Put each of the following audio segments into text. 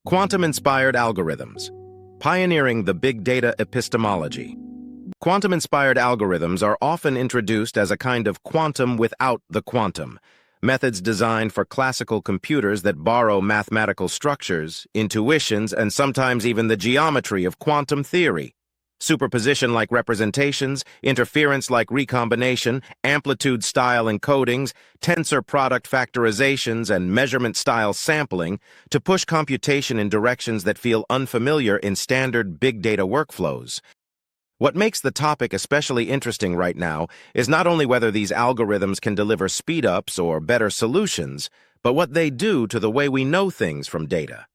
Quantum-inspired algorithms. Pioneering the Big Data Epistemology. Quantum-inspired algorithms are often introduced as a kind of quantum without the quantum, methods designed for classical computers that borrow mathematical structures, intuitions, and sometimes even the geometry of quantum theory. Superposition-like representations, interference-like recombination, amplitude-style encodings, tensor product factorizations, and measurement-style sampling to push computation in directions that feel unfamiliar in standard big data workflows. What makes the topic especially interesting right now is not only whether these algorithms can deliver speed-ups or better solutions, but what they do to the way we know things from data.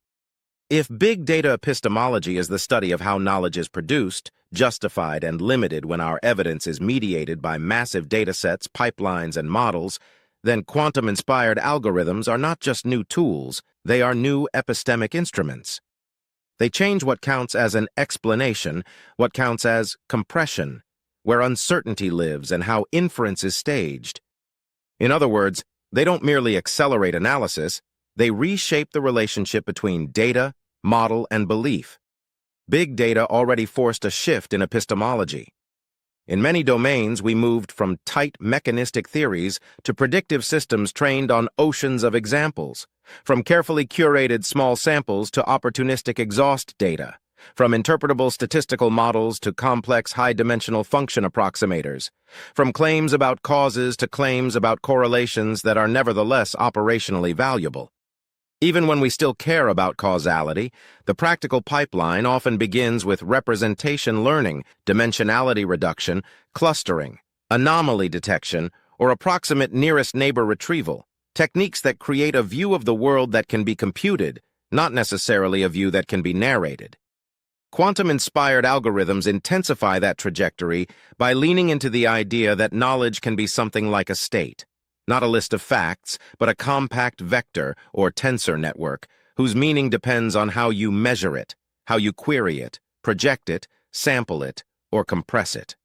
If big data epistemology is the study of how knowledge is produced, justified, and limited when our evidence is mediated by massive datasets, pipelines, and models, then quantum-inspired algorithms are not just new tools, they are new epistemic instruments. They change what counts as an explanation, what counts as compression, where uncertainty lives and how inference is staged. In other words, they don't merely accelerate analysis, they reshape the relationship between data, model, and belief. Big data already forced a shift in epistemology. In many domains, we moved from tight mechanistic theories to predictive systems trained on oceans of examples, from carefully curated small samples to opportunistic exhaust data, from interpretable statistical models to complex high-dimensional function approximators, from claims about causes to claims about correlations that are nevertheless operationally valuable. Even when we still care about causality, the practical pipeline often begins with representation learning, dimensionality reduction, clustering, anomaly detection, or approximate nearest neighbor retrieval, techniques that create a view of the world that can be computed, not necessarily a view that can be narrated. Quantum-inspired algorithms intensify that trajectory by leaning into the idea that knowledge can be something like a state. Not a list of facts, but a compact vector or tensor network whose meaning depends on how you measure it, how you query it, project it, sample it, or compress it.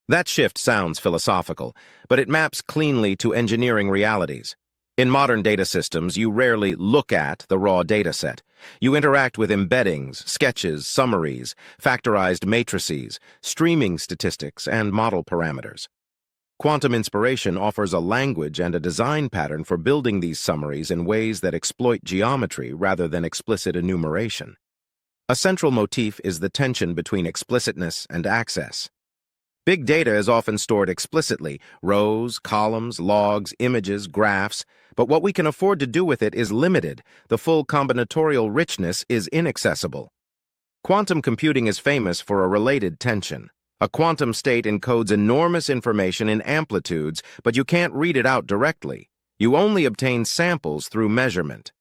That shift sounds philosophical, but it maps cleanly to engineering realities. In modern data systems, you rarely look at the raw dataset. You interact with embeddings, sketches, summaries, factorized matrices, streaming statistics, and model parameters. Quantum inspiration offers a language and a design pattern for building these summaries in ways that exploit geometry rather than explicit enumeration. A central motif is the tension between explicitness and access. Big data is often stored explicitly, rows, columns, logs, images, graphs, but what we can afford to do with it is limited. The full combinatorial richness is inaccessible. Quantum computing is famous for a related tension. A quantum state encodes enormous information in amplitudes, but you can't read it out directly. You only obtain samples through measurement.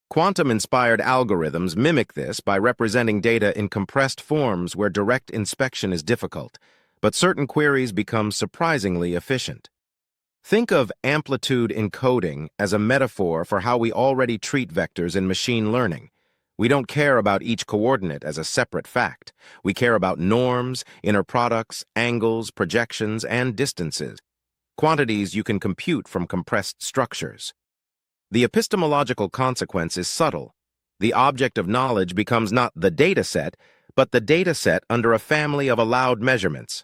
Quantum-inspired algorithms mimic this by representing data in compressed forms where direct inspection is difficult, but certain queries become surprisingly efficient. Think of amplitude encoding as a metaphor for how we already treat vectors in machine learning. We don't care about each coordinate as a separate fact. We care about norms, inner products, angles, projections, and distances, quantities you can compute from compressed structures. The epistemological consequence is subtle. The object of knowledge becomes not the dataset, but the dataset under a family of allowed measurements.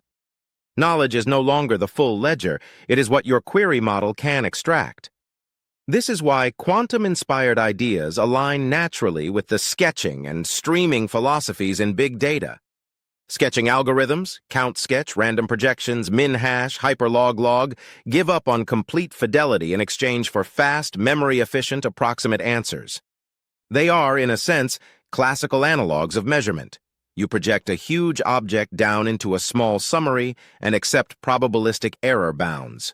Knowledge is no longer the full ledger, it is what your query model can extract. This is why quantum-inspired ideas align naturally with the sketching and streaming philosophies in big data. Sketching algorithms, count sketch, random projections, min-hash, hyperlog-log, give up on complete fidelity in exchange for fast, memory-efficient, approximate answers. They are, in a sense, classical analogs of measurement. You project a huge object down into a small summary and accept probabilistic error bounds.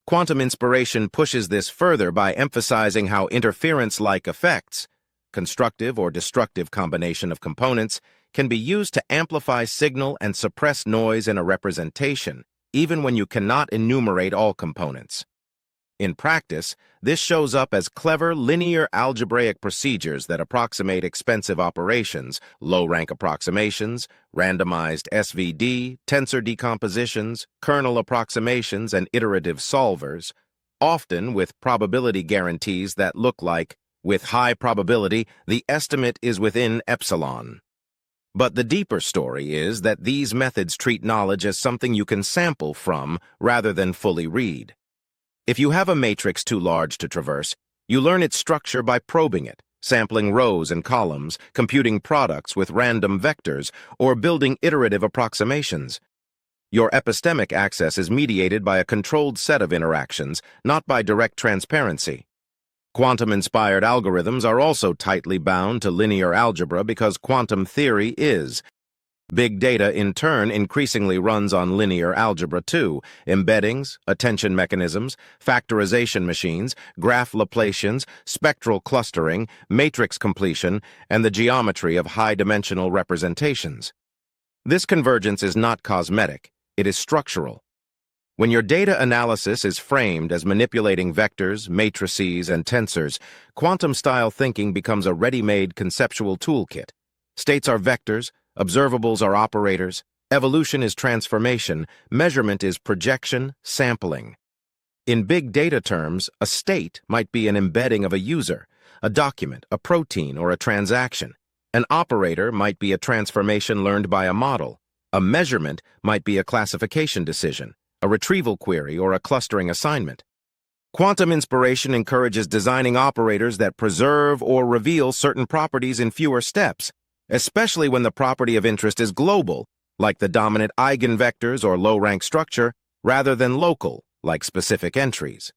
Quantum inspiration pushes this further by emphasizing how interference-like effects, constructive or destructive combination of components, can be used to amplify signal and suppress noise in a representation, even when you cannot enumerate all components. In practice, this shows up as clever linear algebraic procedures that approximate expensive operations, low-rank approximations, randomized SVD, tensor decompositions, kernel approximations, and iterative solvers, often with probability guarantees that look like With high probability, the estimate is within epsilon. But the deeper story is that these methods treat knowledge as something you can sample from rather than fully read. If you have a matrix too large to traverse, you learn its structure by probing it, sampling rows and columns, computing products with random vectors, or building iterative approximations. Your epistemic access is mediated by a controlled set of interactions, not by direct transparency. Quantum-inspired algorithms are also tightly bound to linear algebra because quantum theory is. Big data, in turn, increasingly runs on linear algebra too: embeddings, attention mechanisms, factorization machines, graph Laplacians, spectral clustering, matrix completion, and the geometry of high-dimensional representations. This convergence is not cosmetic, it is structural. When your data analysis is framed as manipulating vectors, matrices, and tensors, quantum-style thinking becomes a ready-made conceptual toolkit. States are vectors, observables are operators, evolution is transformation, measurement is projection, sampling. In big data terms, a state might be an embedding of a user, a document, a protein, or a transaction. An operator might be a transformation learned by a model. A measurement might be a classification decision, a retrieval query, or a clustering assignment. Quantum inspiration encourages designing operators that preserve or reveal certain properties in fewer steps, especially when the property of interest is global, like the dominant eigenvectors or low-rank structure, rather than local, like specific entries.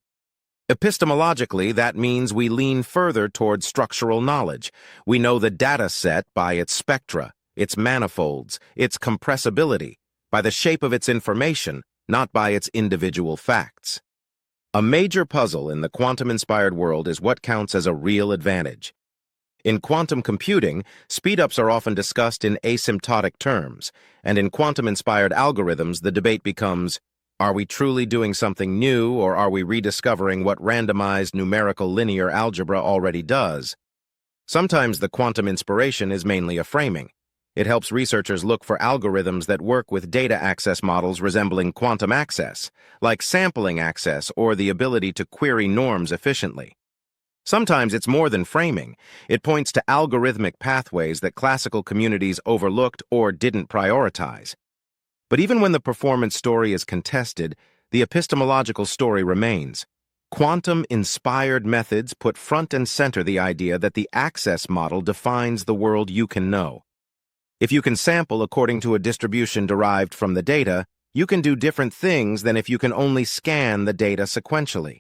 Epistemologically, that means we lean further towards structural knowledge. We know the data set by its spectra, its manifolds, its compressibility, by the shape of its information, not by its individual facts. A major puzzle in the quantum-inspired world is what counts as a real advantage. In quantum computing, speedups are often discussed in asymptotic terms, and in quantum-inspired algorithms, the debate becomes, are we truly doing something new, or are we rediscovering what randomized numerical linear algebra already does? Sometimes the quantum inspiration is mainly a framing. It helps researchers look for algorithms that work with data access models resembling quantum access, like sampling access or the ability to query norms efficiently. Sometimes it's more than framing. It points to algorithmic pathways that classical communities overlooked or didn't prioritize. But even when the performance story is contested, the epistemological story remains. Quantum-inspired methods put front and center the idea that the access model defines the world you can know. If you can sample according to a distribution derived from the data, you can do different things than if you can only scan the data sequentially.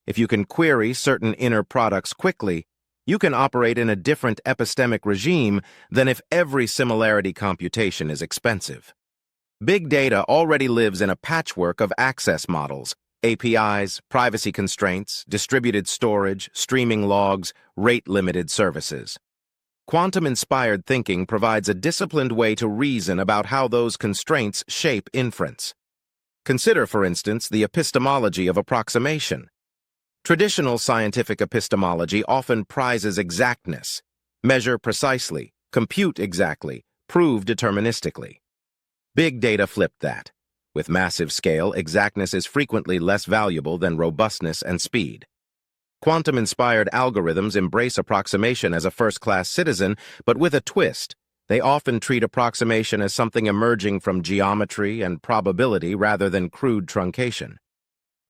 If you can query certain inner products quickly, you can operate in a different epistemic regime than if every similarity computation is expensive. Big data already lives in a patchwork of access models: APIs, privacy constraints, distributed storage, streaming logs, rate-limited services. Quantum-inspired thinking provides a disciplined way to reason about how those constraints shape inference. Consider, for instance, the epistemology of approximation. Traditional scientific epistemology often prizes exactness: measure precisely, compute exactly, prove deterministically. Big data flipped that. With massive scale, exactness is frequently less valuable than robustness and speed. Quantum-inspired algorithms embrace approximation as a first-class citizen, but with a twist. They often treat approximation as something emerging from geometry and probability rather than crude truncation.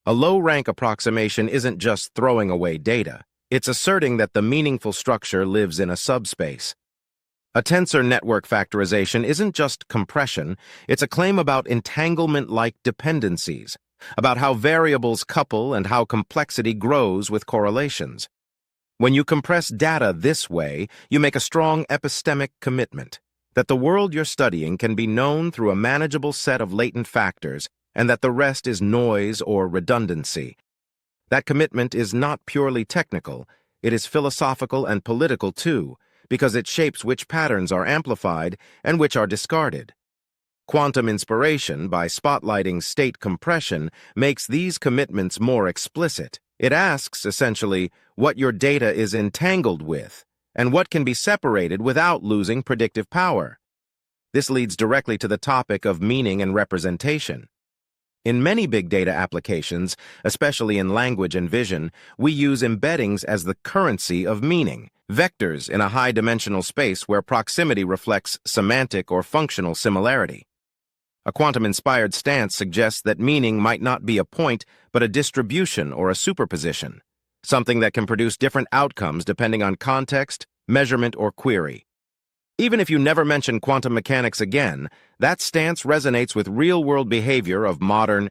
A low-rank approximation isn't just throwing away data. It's asserting that the meaningful structure lives in a subspace. A tensor network factorization isn't just compression, it's a claim about entanglement-like dependencies, about how variables couple and how complexity grows with correlations. When you compress data this way, you make a strong epistemic commitment that the world you're studying can be known through a manageable set of latent factors and that the rest is noise or redundancy. That commitment is not purely technical, it is philosophical and political too, because it shapes which patterns are amplified and which are discarded. Quantum inspiration, by spotlighting state compression, makes these commitments more explicit. It asks, essentially, what your data is entangled with, and what can be separated without losing predictive power. This leads directly to the topic of meaning and representation. In many big data applications, especially in language and vision, we use embeddings as the currency of meaning, vectors in a high-dimensional space where proximity reflects semantic or functional similarity. A quantum-inspired stance suggests that meaning might not be a point, but a distribution or a superposition, something that can produce different outcomes depending on context, measurement, or query. Even if you never mention quantum mechanics again, that stance resonates with real-world behavior of modern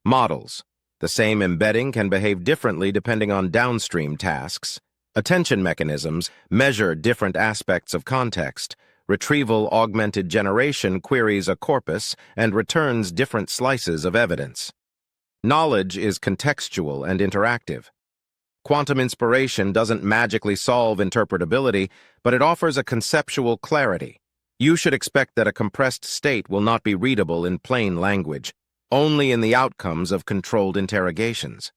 models. The same embedding can behave differently depending on downstream tasks. Attention mechanisms measure different aspects of context. Retrieval-augmented generation queries a corpus and returns different slices of evidence. Knowledge is contextual and interactive. Quantum inspiration doesn't magically solve interpretability, but it offers a conceptual clarity. You should expect that a compressed state will not be readable in plain language, only in the outcomes of controlled interrogations.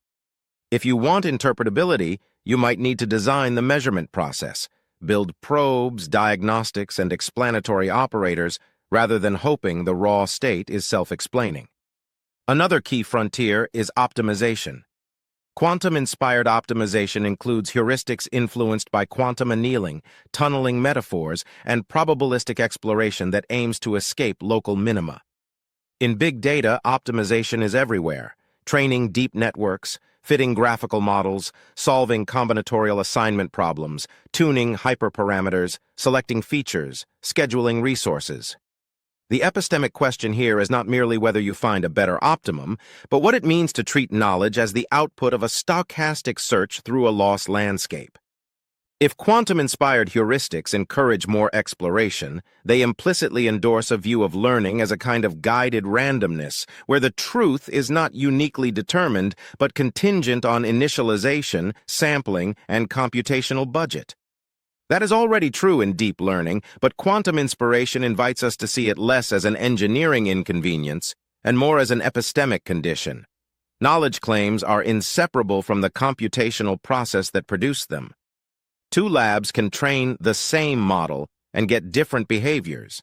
If you want interpretability, you might need to design the measurement process, build probes, diagnostics, and explanatory operators rather than hoping the raw state is self-explaining. Another key frontier is optimization. Quantum-inspired optimization includes heuristics influenced by quantum annealing, tunneling metaphors, and probabilistic exploration that aims to escape local minima. In big data, optimization is everywhere, training deep networks, fitting graphical models, solving combinatorial assignment problems, tuning hyperparameters, selecting features, scheduling resources. The epistemic question here is not merely whether you find a better optimum, but what it means to treat knowledge as the output of a stochastic search through a lost landscape. If quantum-inspired heuristics encourage more exploration, they implicitly endorse a view of learning as a kind of guided randomness, where the truth is not uniquely determined, but contingent on initialization, sampling, and computational budget. That is already true in deep learning, but quantum inspiration invites us to see it less as an engineering inconvenience and more as an epistemic condition. Knowledge claims are inseparable from the computational process that produced them. Two labs can train the same model and get different behaviors.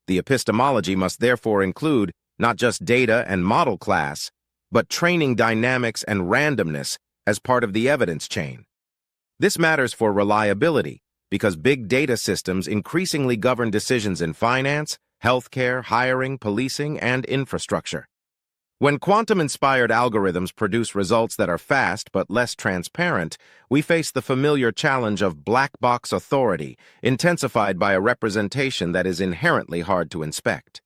The epistemology must therefore include not just data and model class, but training dynamics and randomness as part of the evidence chain. This matters for reliability, because big data systems increasingly govern decisions in finance, healthcare, hiring, policing, and infrastructure. When quantum-inspired algorithms produce results that are fast but less transparent, we face the familiar challenge of black box authority, intensified by a representation that is inherently hard to inspect.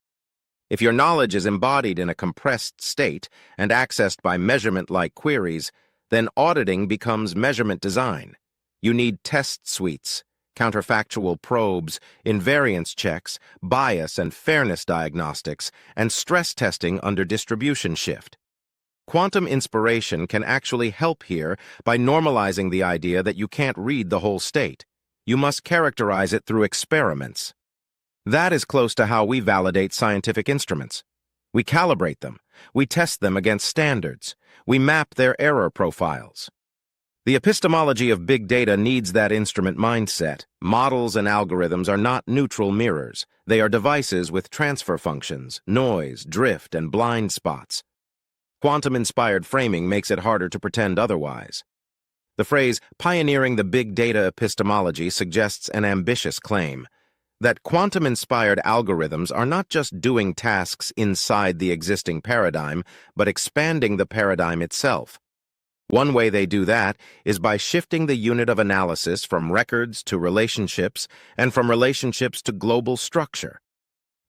If your knowledge is embodied in a compressed state and accessed by measurement-like queries, then auditing becomes measurement design. You need test suites, counterfactual probes, invariance checks, bias and fairness diagnostics, and stress testing under distribution shift. Quantum inspiration can actually help here by normalizing the idea that you can't read the whole state. You must characterize it through experiments. That is close to how we validate scientific instruments. We calibrate them. We test them against standards. We map their error profiles. The epistemology of big data needs that instrument mindset. Models and algorithms are not neutral mirrors. They are devices with transfer functions, noise, drift, and blind spots. Quantum-inspired framing makes it harder to pretend otherwise. The phrase, pioneering the big data epistemology, suggests an ambitious claim, that quantum-inspired algorithms are not just doing tasks inside the existing paradigm, but expanding the paradigm itself. One way they do that is by shifting the unit of analysis from records to relationships and from relationships to global structure.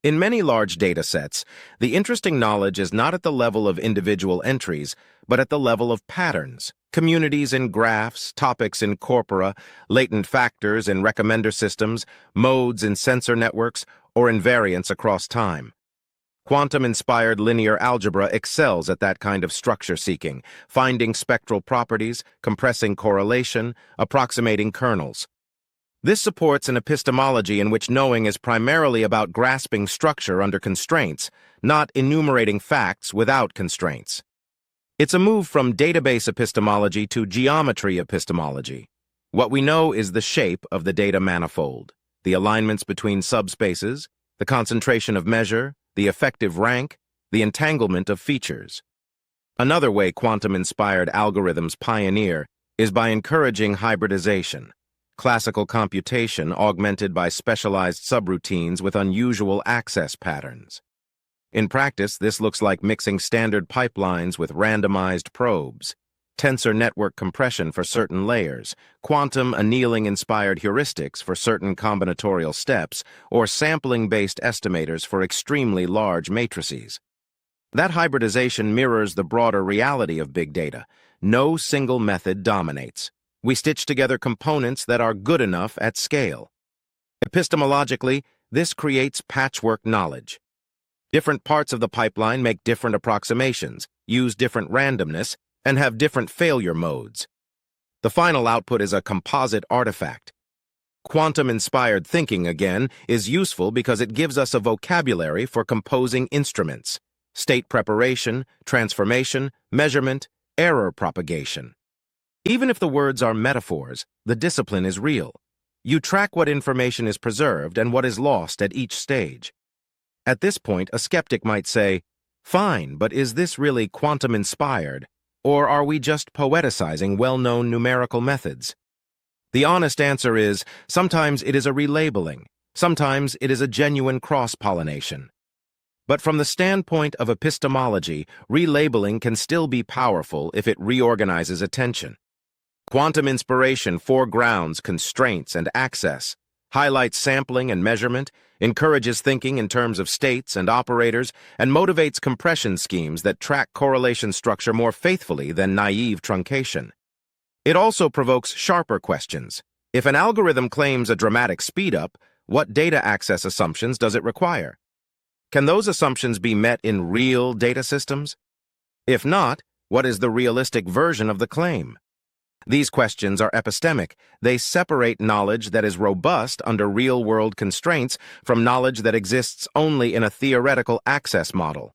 In many large datasets, the interesting knowledge is not at the level of individual entries, but at the level of patterns, communities in graphs, topics in corpora, latent factors in recommender systems, modes in sensor networks, or invariants across time. Quantum-inspired linear algebra excels at that kind of structure seeking, finding spectral properties, compressing correlation, approximating kernels. This supports an epistemology in which knowing is primarily about grasping structure under constraints, not enumerating facts without constraints. It's a move from database epistemology to geometry epistemology. What we know is the shape of the data manifold, the alignments between subspaces, the concentration of measure, the effective rank, the entanglement of features. Another way quantum-inspired algorithms pioneer is by encouraging hybridization, classical computation augmented by specialized subroutines with unusual access patterns. In practice, this looks like mixing standard pipelines with randomized probes, tensor network compression for certain layers, quantum annealing-inspired heuristics for certain combinatorial steps, or sampling-based estimators for extremely large matrices. That hybridization mirrors the broader reality of big data. No single method dominates. We stitch together components that are good enough at scale. Epistemologically, this creates patchwork knowledge. Different parts of the pipeline make different approximations, use different randomness, and have different failure modes. The final output is a composite artifact. Quantum-inspired thinking, again, is useful because it gives us a vocabulary for composing instruments: state preparation, transformation, measurement, error propagation. Even if the words are metaphors, the discipline is real. You track what information is preserved and what is lost at each stage. At this point, a skeptic might say, "Fine, but is this really quantum-inspired? Or are we just poeticizing well-known numerical methods?" The honest answer is, sometimes it is a relabeling, sometimes it is a genuine cross-pollination. But from the standpoint of epistemology, relabeling can still be powerful if it reorganizes attention. Quantum inspiration foregrounds constraints and access, highlights sampling and measurement, encourages thinking in terms of states and operators, and motivates compression schemes that track correlation structure more faithfully than naive truncation. It also provokes sharper questions. If an algorithm claims a dramatic speedup, what data access assumptions does it require? Can those assumptions be met in real data systems? If not, what is the realistic version of the claim? These questions are epistemic. They separate knowledge that is robust under real-world constraints from knowledge that exists only in a theoretical access model.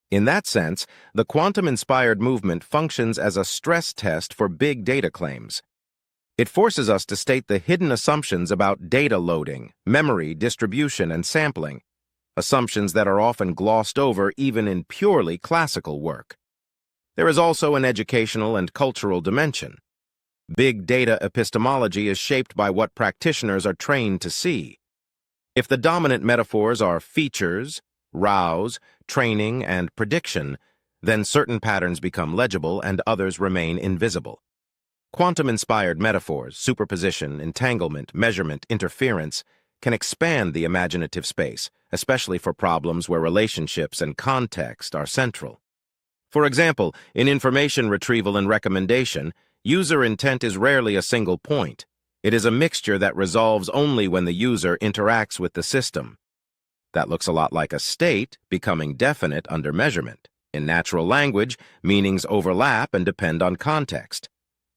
In that sense, the quantum-inspired movement functions as a stress test for big data claims. It forces us to state the hidden assumptions about data loading, memory, distribution, and sampling, assumptions that are often glossed over even in purely classical work. There is also an educational and cultural dimension. Big data epistemology is shaped by what practitioners are trained to see. If the dominant metaphors are features, rows, training, and prediction, then certain patterns become legible and others remain invisible. Quantum-inspired metaphors, superposition, entanglement, measurement, interference, can expand the imaginative space, especially for problems where relationships and context are central. For example, in information retrieval and recommendation, user intent is rarely a single point. It is a mixture that resolves only when the user interacts with the system. That looks a lot like a state becoming definite under measurement. In natural language, meanings overlap and depend on context.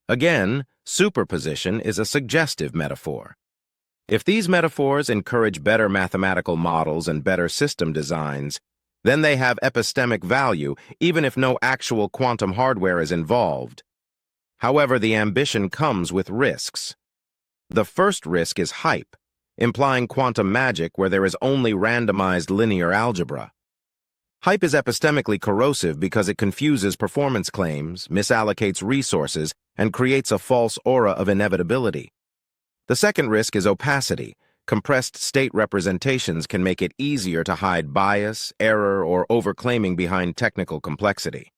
Again, superposition is a suggestive metaphor. If these metaphors encourage better mathematical models and better system designs, then they have epistemic value even if no actual quantum hardware is involved. However, the ambition comes with risks. The first risk is hype, implying quantum magic where there is only randomized linear algebra. Hype is epistemically corrosive because it confuses performance claims, misallocates resources, and creates a false aura of inevitability. The second risk is opacity. Compressed state representations can make it easier to hide bias, error, or overclaiming behind technical complexity.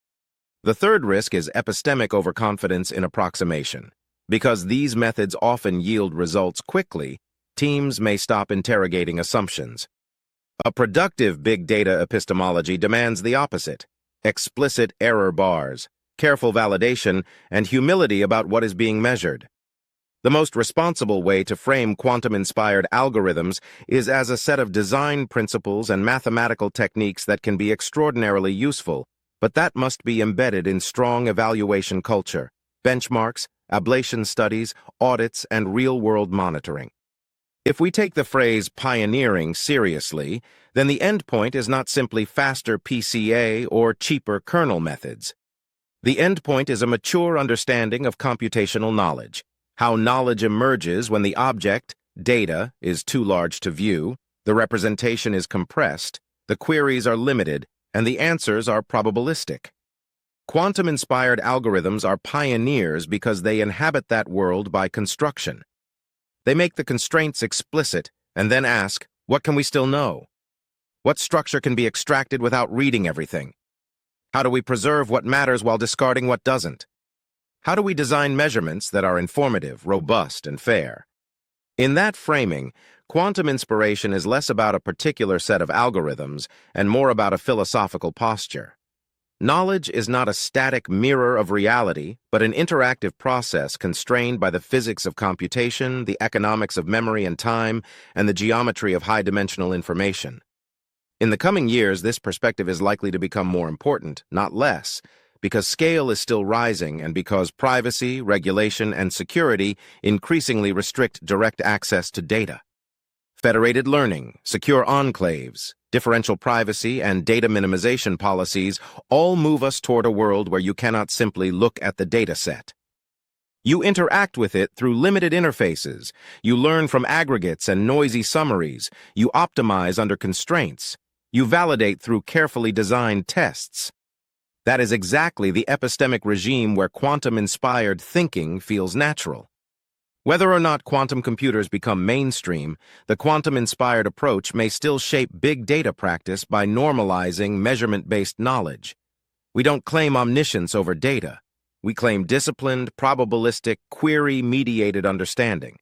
The third risk is epistemic overconfidence in approximation. Because these methods often yield results quickly, teams may stop interrogating assumptions. A productive big data epistemology demands the opposite: explicit error bars, careful validation, and humility about what is being measured. The most responsible way to frame quantum-inspired algorithms is as a set of design principles and mathematical techniques that can be extraordinarily useful, but that must be embedded in strong evaluation culture, benchmarks, ablation studies, audits, and real-world monitoring. If we take the phrase pioneering seriously, then the endpoint is not simply faster PCA or cheaper kernel methods. The endpoint is a mature understanding of computational knowledge, how knowledge emerges when the object, data, is too large to view, the representation is compressed, the queries are limited, and the answers are probabilistic. Quantum-inspired algorithms are pioneers because they inhabit that world by construction. They make the constraints explicit and then ask, what can we still know? What structure can be extracted without reading everything? How do we preserve what matters while discarding what doesn't? How do we design measurements that are informative, robust, and fair? In that framing, quantum inspiration is less about a particular set of algorithms and more about a philosophical posture. Knowledge is not a static mirror of reality, but an interactive process constrained by the physics of computation, the economics of memory and time, and the geometry of high-dimensional information. In the coming years, this perspective is likely to become more important, not less, because scale is still rising and because privacy, regulation, and security increasingly restrict direct access to data. Federated learning, secure enclaves, differential privacy, and data minimization policies all move us toward a world where you cannot simply look at the dataset. You interact with it through limited interfaces, you learn from aggregates and noisy summaries, you optimize under constraints, you validate through carefully designed tests. That is exactly the epistemic regime where quantum-inspired thinking feels natural. Whether or not quantum computers become mainstream, the quantum-inspired approach may still shape big data practice by normalizing measurement-based knowledge. We don't claim omniscience over data. We claim disciplined, probabilistic, query-mediated understanding.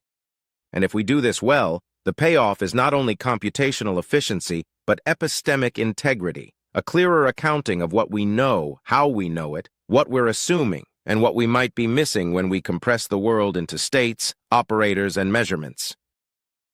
And if we do this well, the payoff is not only computational efficiency, but epistemic integrity, a clearer accounting of what we know, how we know it, what we're assuming, and what we might be missing when we compress the world into states, operators, and measurements.